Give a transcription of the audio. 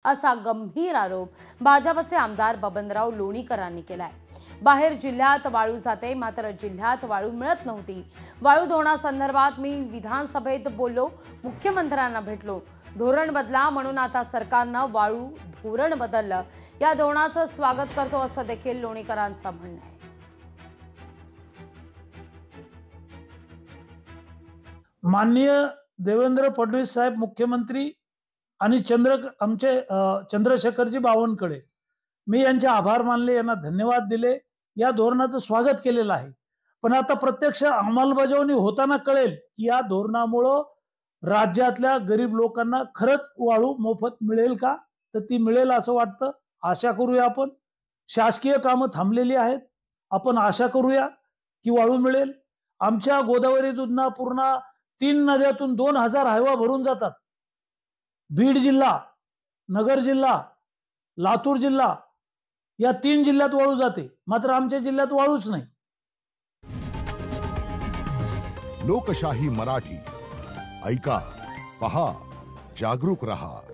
असा गंभीर आरोप भाजपचे आमदार बबनराव लोणीकरांनी केलाय। बाहेर जिल्ह्यात वाळू जाते, मात्र जिल्ह्यात वाळू मिळत नव्हती। वाळू धोरणासंदर्भात मी विधानसभेत बोललो, मुख्यमंत्र्यांना भेटलो, धोरण बदला म्हणून आता सरकारनं वाळू धोरण बदललं। या धोरणाचं स्वागत करतो असं देखील लोणीकरांचं म्हणणं आहे। माननीय देवेंद्र फडणवीस साहेब मुख्यमंत्री आणि आमचे चंद्रशेखरजी बावनकुळे, मी यांचे आभार मानले, यांना धन्यवाद दिले, या धोरणाचं स्वागत केलेलं आहे। पण आता प्रत्यक्ष अंमलबजावणी होताना कळेल की या धोरणामुळे राज्यातल्या गरीब लोकांना खरंच वाळू मोफत मिळेल का, तर ती मिळेल असं वाटतं। आशा करूया आपण। शासकीय कामं थांबलेली आहेत, आपण आशा करूया की वाळू मिळेल। आमच्या गोदावरी, दुधना, पूर्णा 3 नद्यातून 2000 हायवा भरून जातात। बीड जिल्हा, नगर जिल्हा, लातूर जिल्हा या 3 जिल्ह्यात वाळू जाते, मात्र आमच्या जिल्ह्यात वाळूच नाही। लोकशाही मराठी ऐका, पहा, जागरूक रहा।